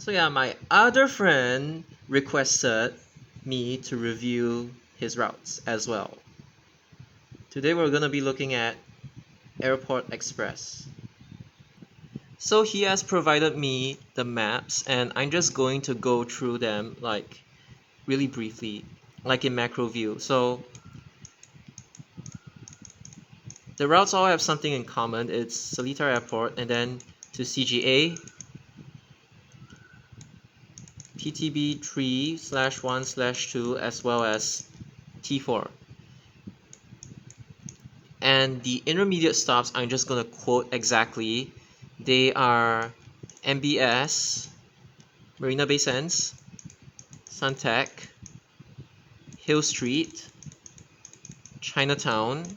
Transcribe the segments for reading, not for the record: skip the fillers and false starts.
So yeah, my other friend requested me to review his routes as well. Today we're gonna be looking at Airport Express. So he has provided me the maps and I'm just going to go through them like really briefly, like in macro view. So the routes all have something in common. It's Seletar Airport and then to CGA, TTB 3/1/2 as well as T4. And the intermediate stops, I'm just going to quote exactly. They are MBS, Marina Bay Sands, Suntec, Hill Street, Chinatown,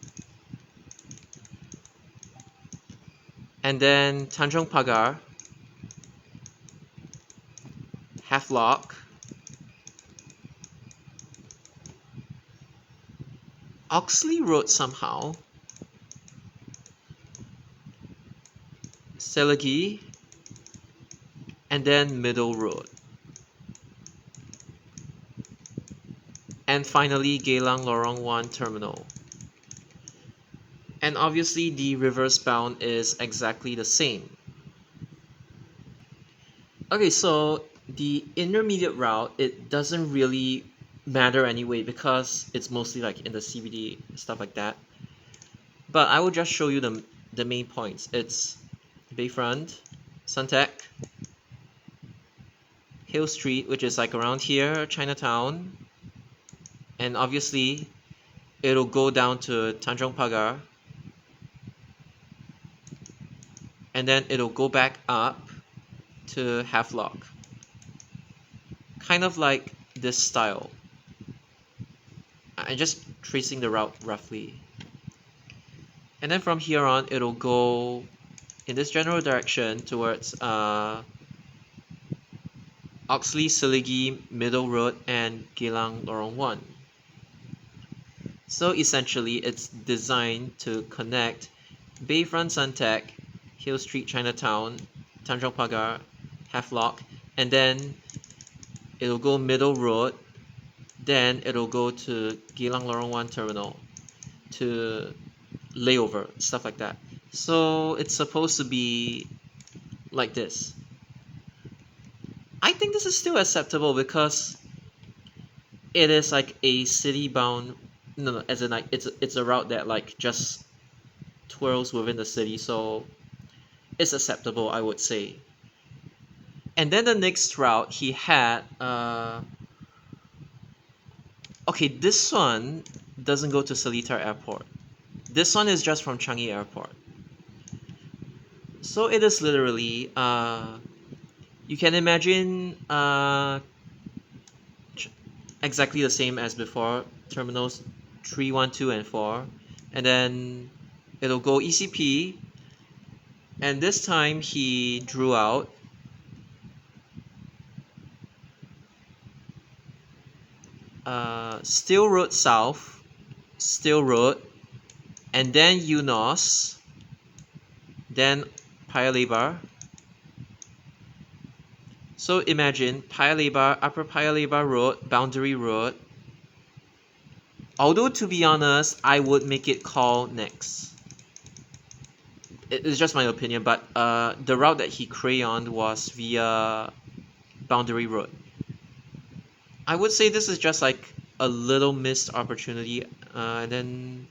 and then Tanjong Pagar, Havelock, Oxley Road somehow, Selagi, and then Middle Road. And finally, Geylang Lorong 1 Terminal. And obviously the reverse bound is exactly the same. Okay, so the intermediate route, it doesn't really matter anyway because it's mostly like in the CBD, stuff like that. But I will just show you the main points. It's Bayfront, Suntec, Hill Street, which is like around here, Chinatown, and obviously it'll go down to Tanjong Pagar, and then it'll go back up to Havelock. Kind of like this style. I'm just tracing the route roughly. And then from here on, it'll go in this general direction towards Oxley, Siligi, Middle Road, and Geylang Lorong 1. So essentially, it's designed to connect Bayfront Suntec, Hill Street Chinatown, Tanjong Pagar, Havelock, and then it'll go Middle Road, then it'll go to Geylang Lorong 1 Terminal to layover, stuff like that. So it's supposed to be like this. I think this is still acceptable because it is like a city bound, no, as in like it's a route that like just twirls within the city, so it's acceptable, I would say. And then the next route he had, okay, this one doesn't go to Seletar Airport. This one is just from Changi Airport. So it is literally, you can imagine exactly the same as before, terminals 3, 1, 2, and 4. And then it'll go ECP. And this time he drew out Still Road South, Still Road, and then Eunos, then Paya Lebar. So imagine Paya Lebar, Upper Paya Lebar Road, Boundary Road. Although to be honest, I would make it call next. It's just my opinion, but the route that he crayoned was via Boundary Road. I would say this is just like a little missed opportunity, and then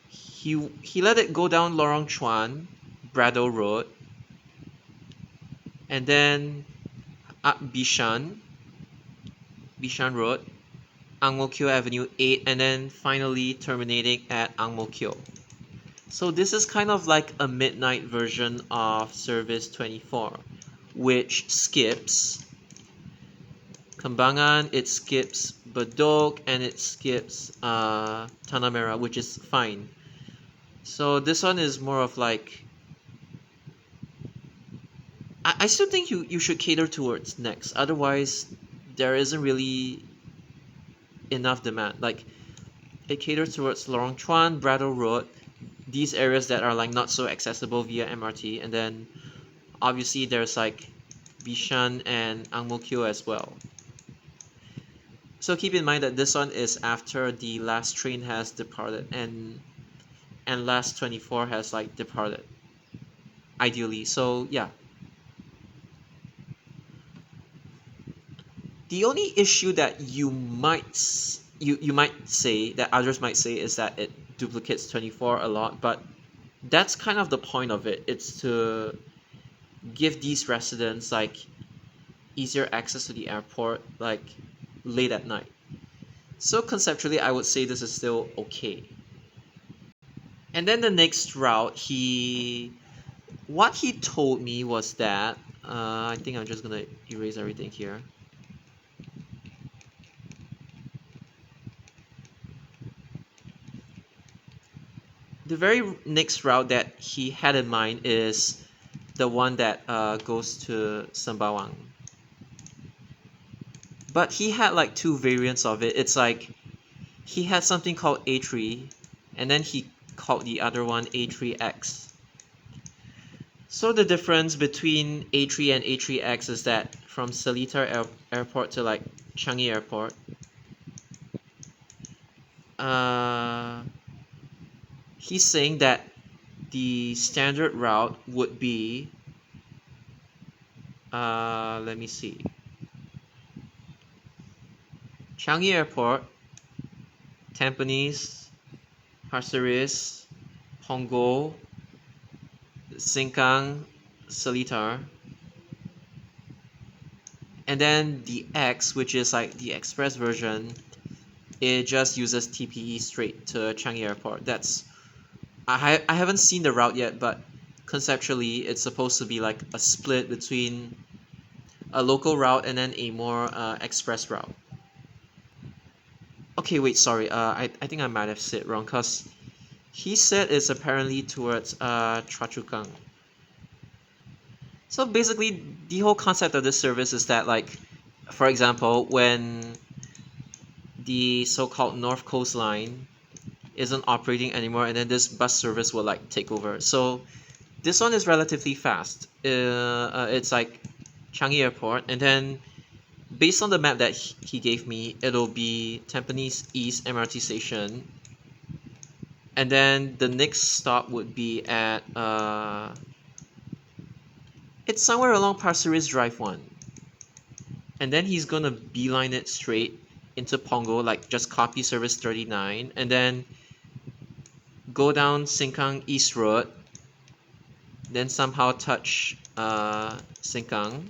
he let it go down Lorong Chuan, Brado Road, and then up Bishan Road, Ang Mo Kio Avenue 8, and then finally terminating at Ang Mo Kio. So this is kind of like a midnight version of Service 24, which skips Kembangan, it skips Bedok, and it skips Tanah Merah, which is fine. So this one is more of like, I still think you should cater towards next. Otherwise, there isn't really enough demand. Like, it caters towards Lorong Chuan, Brado Road, these areas that are like not so accessible via MRT, and then obviously there's like Bishan and Ang Mo Kio as well. So keep in mind that this one is after the last train has departed and last 24 has like departed ideally. So yeah, the only issue that you might say that others might say is that it duplicates 24 a lot, but that's kind of the point of it. It's to give these residents like easier access to the airport like late at night. So conceptually I would say this is still okay. And then the next route, what he told me was that I think I'm just gonna erase everything here. The very next route that he had in mind is the one that goes to Sembawang. But he had like two variants of it. It's like he had something called A3, and then he called the other one A3X. So the difference between A3 and A3X is that from Seletar Airport to like Changi Airport, uh, he's saying that the standard route would be, let me see, Changi Airport, Tampines, Pasir Ris, Punggol, Sengkang, Seletar, and then the X, which is like the express version, it just uses TPE straight to Changi Airport. I haven't seen the route yet, but conceptually it's supposed to be like a split between a local route and then a more express route. Okay, wait, sorry. I think I might have said wrong because he said it's apparently towards Choa Chu Kang. So basically, the whole concept of this service is that, like, for example, when the so-called North Coast Line isn't operating anymore, and then this bus service will like take over. So this one is relatively fast. It's like Changi Airport, and then based on the map that he gave me, it'll be Tampines East MRT station, and then the next stop would be at it's somewhere along Pasir Ris Drive 1, and then he's gonna beeline it straight into Pongo, like just copy service 39, and then go down Sengkang East Road, then somehow touch Sengkang,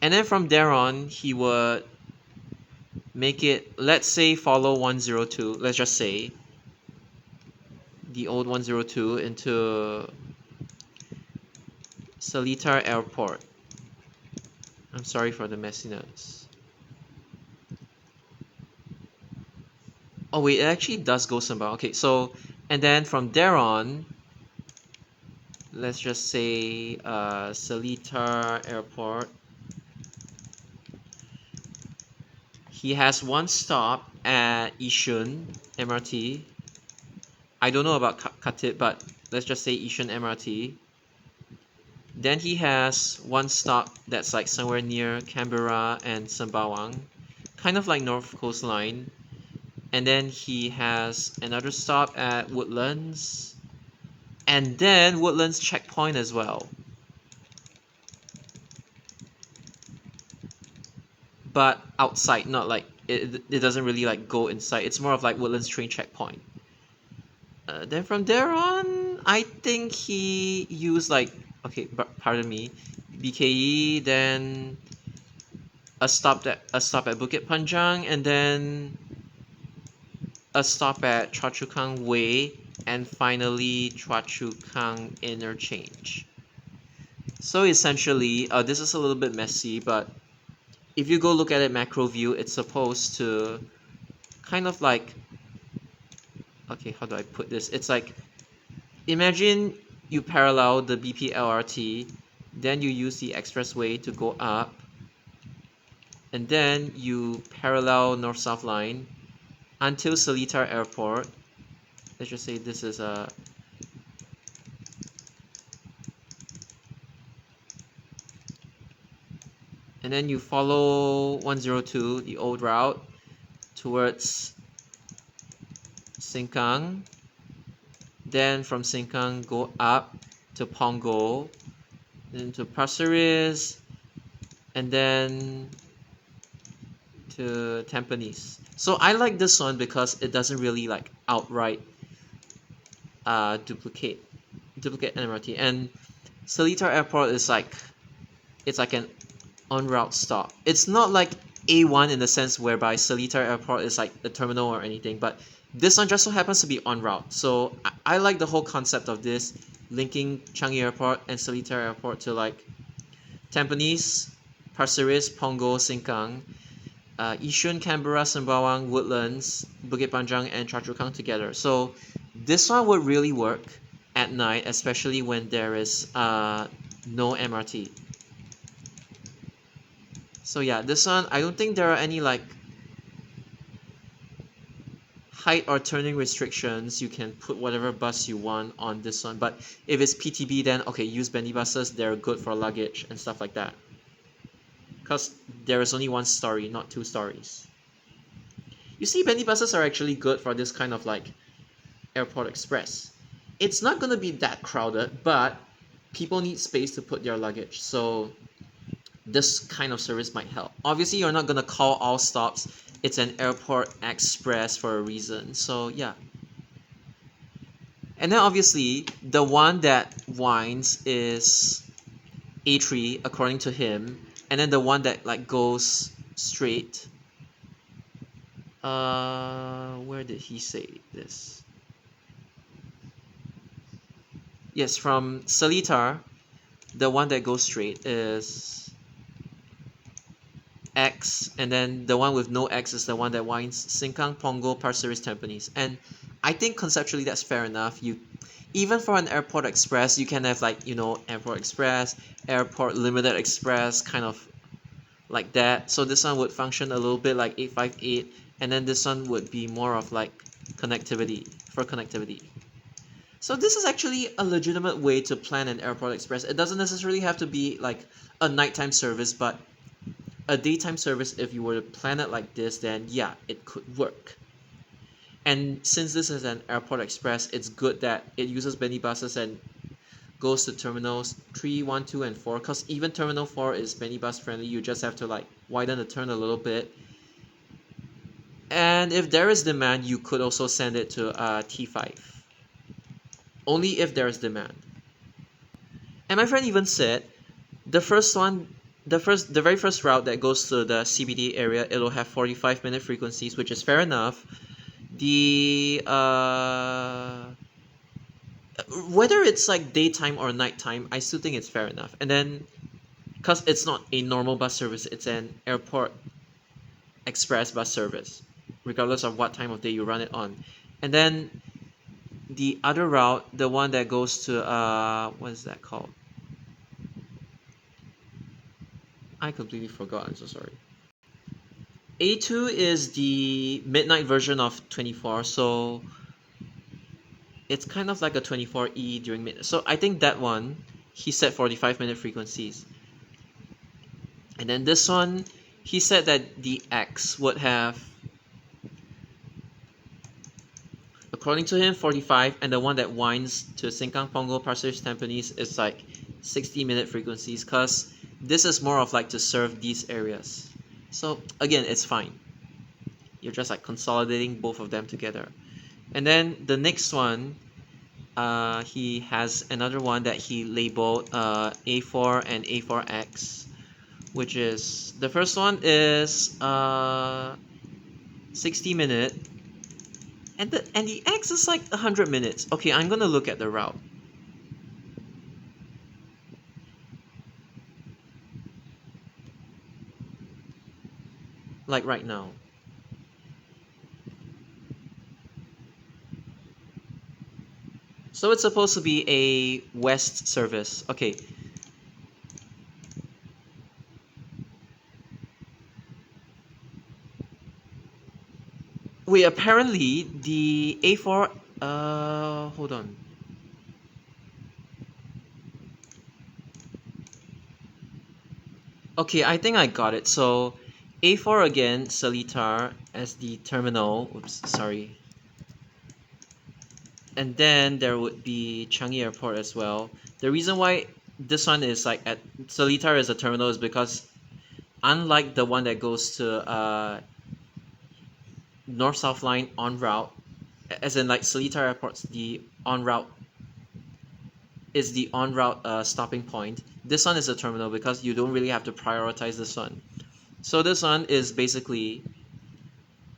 and then from there on he would make it, let's say, follow 102, let's just say the old 102 into Seletar Airport. I'm sorry for the messiness. Oh wait, it actually does go Sembawang. Okay, so and then from there on, let's just say Seletar Airport. He has one stop at Yishun MRT. I don't know about Khatib, but let's just say Yishun MRT. Then he has one stop that's like somewhere near Canberra and Sembawang, kind of like North Coast Line. And then he has another stop at Woodlands, and then Woodlands checkpoint as well. But outside, not like it doesn't really like go inside. It's more of like Woodlands train checkpoint. Then from there on, I think he used like, okay, pardon me, BKE, then a stop at Bukit Panjang, and then a stop at Choa Chu Kang Way, and finally Choa Chu Kang Interchange. So essentially, this is a little bit messy, but if you go look at it macro view, it's supposed to kind of like, okay, how do I put this? It's like, imagine you parallel the BP LRT, then you use the expressway to go up, and then you parallel north-south line until Seletar Airport. Let's just say this is a and then you follow 102, the old route, towards Sengkang. Then from Sengkang, go up to Punggol, then to Pasir Ris, and then to Tampines. So I like this one because it doesn't really like outright duplicate MRT. And Seletar Airport is like, it's like an en route stop. It's not like A1 in the sense whereby Seletar Airport is like the terminal or anything, but this one just so happens to be en route. So I like the whole concept of this, linking Changi Airport and Seletar Airport to like Tampines, Pasir Ris, Punggol, Sengkang, Yishun, Canberra, Sembawang, Woodlands, Bukit Panjang, and Choa Chu Kang together. So this one would really work at night, especially when there is no MRT. So yeah, this one, I don't think there are any like height or turning restrictions. You can put whatever bus you want on this one. But if it's PTB, then okay, use bendy buses. They're good for luggage and stuff like that. Because there is only one story, not two stories. You see, bendy buses are actually good for this kind of like Airport Express. It's not going to be that crowded, but people need space to put their luggage. So this kind of service might help. Obviously, you're not going to call all stops. It's an Airport Express for a reason. So yeah. And then obviously, the one that whines is A3 according to him, and then the one that like goes straight. Where did he say this? Yes, from Seletar, the one that goes straight is X, and then the one with no X is the one that winds Sengkang, Punggol, Pasir Ris, Tampines. And I think conceptually that's fair enough. You, even for an Airport Express, you can have like, you know, Airport Express, Airport Limited Express, kind of like that. So this one would function a little bit like 858, and then this one would be more of like connectivity, for connectivity. So this is actually a legitimate way to plan an Airport Express. It doesn't necessarily have to be like a nighttime service, but a daytime service. If you were to plan it like this, then yeah, it could work. And since this is an Airport Express, it's good that it uses bendy buses and goes to terminals 3, 1, 2, and 4, because even terminal 4 is bendy bus friendly. You just have to like widen the turn a little bit. And if there is demand, you could also send it to T5. Only if there is demand. And my friend even said the first one, the very first route that goes to the CBD area, it'll have 45-minute frequencies, which is fair enough. The whether it's like daytime or nighttime, I still think it's fair enough. And then, because it's not a normal bus service, it's an Airport Express bus service, regardless of what time of day you run it on. And then the other route, the one that goes to what is that called? I completely forgot. I'm so sorry. A2 is the midnight version of 24, so it's kind of like a 24E during midnight. So I think that one, he set 45-minute frequencies. And then this one, he said that the X would have, according to him, 45, and the one that winds to Sengkang, Punggol, Pasir Ris, Tampines is like 60-minute frequencies, because this is more of like to serve these areas. So again, it's fine. You're just like consolidating both of them together. And then the next one, he has another one that he labeled A4 and A4X, which is, the first one is 60-minute, and the X is like 100 minutes. Okay, I'm gonna look at the route. Like right now. So it's supposed to be a west service. Okay. Wait, apparently the A4, hold on. Okay, I think I got it. So A4 again, Seletar as the terminal. Oops, sorry. And then there would be Changi Airport as well. The reason why this one is like at Seletar as a terminal is because unlike the one that goes to North South line en route, as in like Seletar Airport's the en route is the en route stopping point. This one is a terminal because you don't really have to prioritize this one. So this one is basically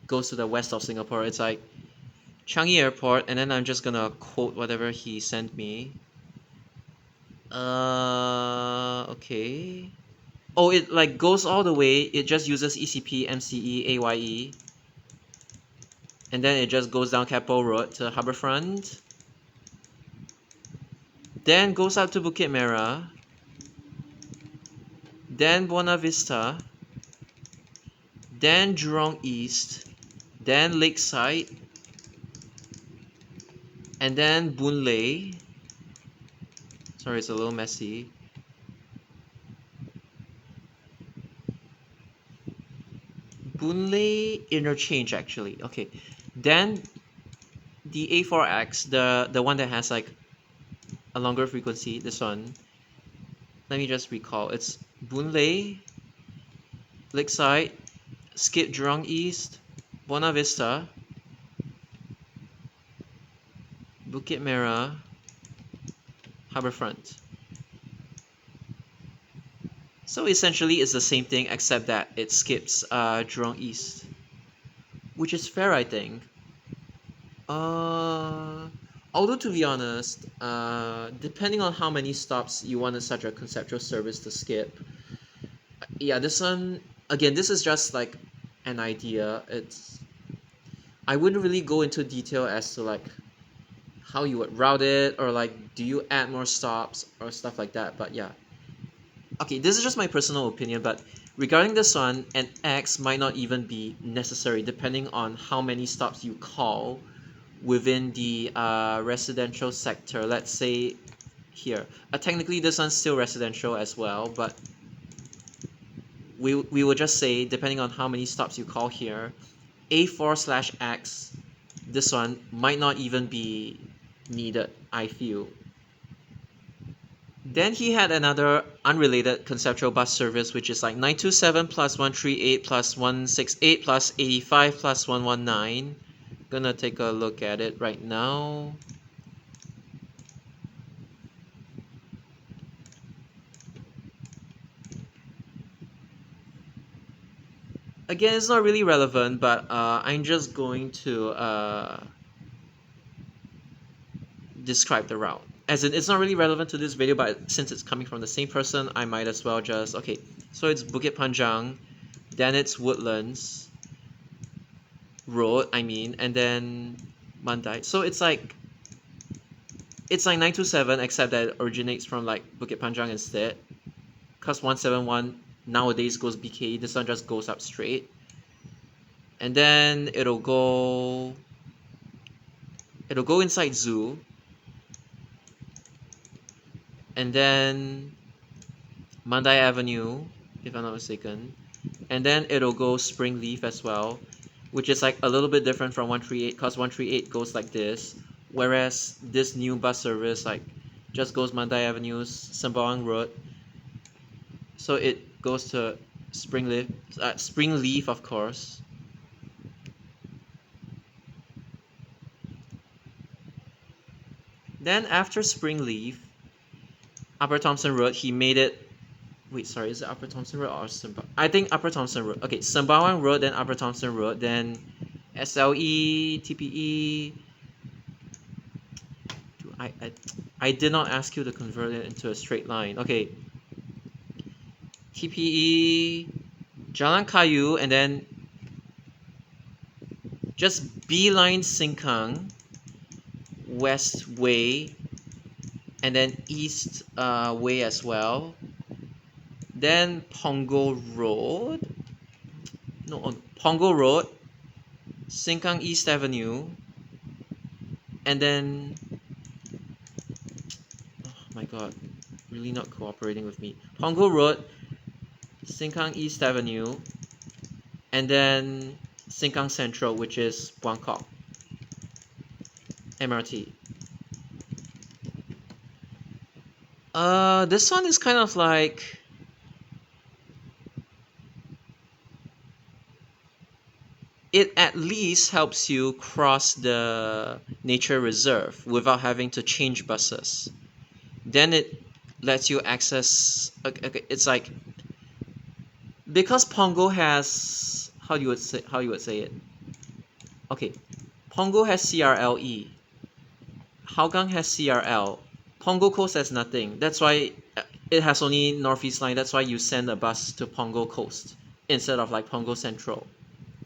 goes to the west of Singapore. It's like Changi Airport, and then I'm just gonna quote whatever he sent me. Okay. Oh, it like goes all the way. It just uses ECP, MCE, AYE, and then it just goes down Keppel Road to Harbourfront. Then goes up to Bukit Merah. Then Buona Vista. Then Jurong East. Then Lakeside. And then Boon Lay. Sorry, it's a little messy. Boon Lay interchange actually. Okay. Then the A4X, the one that has like a longer frequency, this one. Let me just recall. It's Boon Lay, Lakeside, skip Jurong East, Buona Vista, Bukit Merah, Harbourfront. So essentially it's the same thing except that it skips Jurong East, which is fair, I think. Although to be honest, depending on how many stops you want such a conceptual service to skip, yeah, this one again, this is just like an idea. I wouldn't really go into detail as to like how you would route it or like do you add more stops or stuff like that. But yeah, okay, this is just my personal opinion. But regarding this one, an X might not even be necessary depending on how many stops you call within the residential sector. Let's say here, technically this one's still residential as well, but we will just say depending on how many stops you call here, A4/X, this one might not even be needed, I feel. Then he had another unrelated conceptual bus service, which is like 927 plus 138 plus 168 plus 85 plus 119. Gonna take a look at it right now. Again, it's not really relevant, but I'm just going to describe the route. As in, it's not really relevant to this video, but since it's coming from the same person, I might as well just... Okay, so it's Bukit Panjang, then it's Woodlands Road, and then Mandai. So it's like 927, except that it originates from like Bukit Panjang instead. Because 171 nowadays goes BK, this one just goes up straight. And then it'll go inside Zoo. And then Mandai Avenue, if I'm not mistaken. And then it'll go Springleaf as well, which is like a little bit different from 138 because 138 goes like this, whereas this new bus service like just goes Mandai Avenue, Sembawang Road. So it goes to Springleaf, of course. Then after Springleaf, Upper Thomson Road, he made it... Wait, sorry, is it Upper Thomson Road or Sembawang? I think Upper Thomson Road. Okay, Sembawang Road, then Upper Thomson Road, then SLE, TPE. I did not ask you to convert it into a straight line. Okay. TPE, Jalan Kayu, and then just beeline Sengkang, West Way, and then East Way as well. Then Punggol Road. No, Punggol Road, Sengkang East Avenue, and then... Oh my god, really not cooperating with me. Punggol Road, Sengkang East Avenue, and then Sengkang Central, which is Buangkok MRT. This one is kind of like it at least helps you cross the nature reserve without having to change buses. Then it lets you access. Okay, it's like because Pongo has how you would say it. Okay, Pongo has CRLE. Hougang has CRL. Pongo Coast has nothing. That's why it has only Northeast Line. That's why you send a bus to Pongo Coast instead of like Pongo Central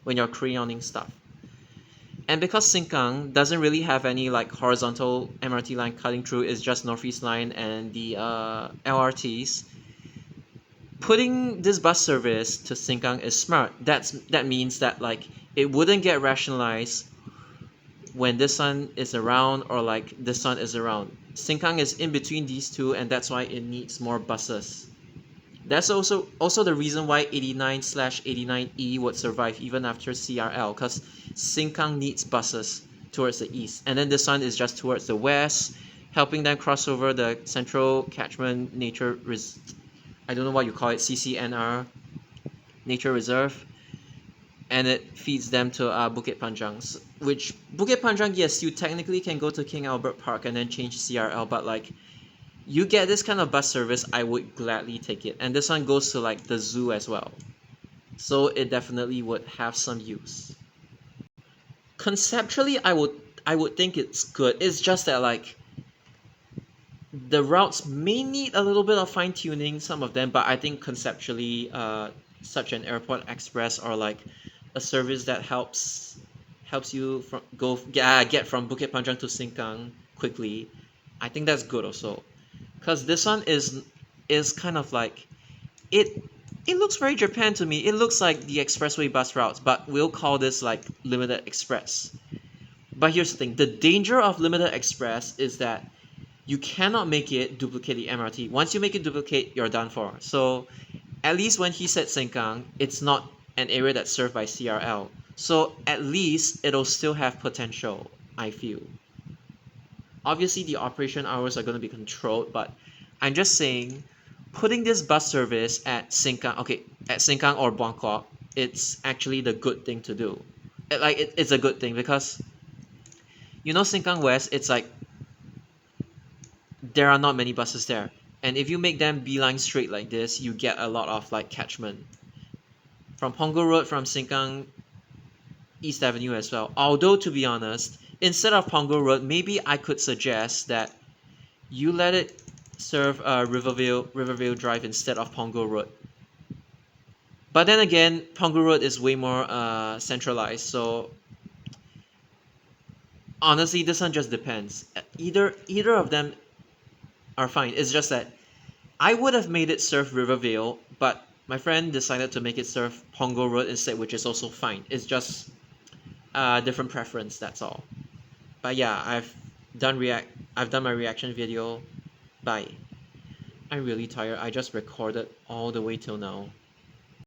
when you're crayoning stuff. And because Sengkang doesn't really have any like horizontal MRT line cutting through, it's just Northeast Line and the LRTs. Putting this bus service to Sengkang is smart. That means that like it wouldn't get rationalized when this one is around or like this one is around. Sengkang is in between these two, and that's why it needs more buses. That's also the reason why 89/89E would survive even after CRL, because Sengkang needs buses towards the east, and then this one is just towards the west, helping them cross over the Central Catchment I don't know what you call it, CCNR Nature Reserve, and it feeds them to Bukit Panjang. Which Bukit Panjang, yes, you technically can go to King Albert Park and then change CRL, but like you get this kind of bus service, I would gladly take it. And this one goes to like the zoo as well, so it definitely would have some use. Conceptually, I would think it's good. It's just that like the routes may need a little bit of fine tuning, some of them, but I think conceptually, such an airport express or like a service that helps you from get from Bukit Panjang to Sengkang quickly, I think that's good also. Because this one is kind of like it it looks very Japan to me. It looks like the expressway bus routes, but we'll call this like limited express. But here's the thing: the danger of limited express is that you cannot make it duplicate the MRT. Once you make it duplicate, you're done for. So at least when he said Sengkang, it's not an area that's served by CRL. So at least it'll still have potential, I feel. Obviously, the operation hours are going to be controlled, but I'm just saying, putting this bus service at Sengkang, okay, at Sengkang or Buangkok, it's actually the good thing to do. It's a good thing because Sengkang West, it's like there are not many buses there, and if you make them beeline straight like this, you get a lot of like catchment from Punggol Road, from Sengkang East Avenue as well. Although to be honest, instead of Punggol Road, maybe I could suggest that you let it serve Rivervale Drive instead of Punggol Road. But then again, Punggol Road is way more centralized, so honestly, this one just depends. Either of them are fine. It's just that I would have made it serve Rivervale, but my friend decided to make it serve Punggol Road instead, which is also fine. It's just different preference. That's all. But yeah, I've done my reaction video. Bye. I'm really tired. I just recorded all the way till now.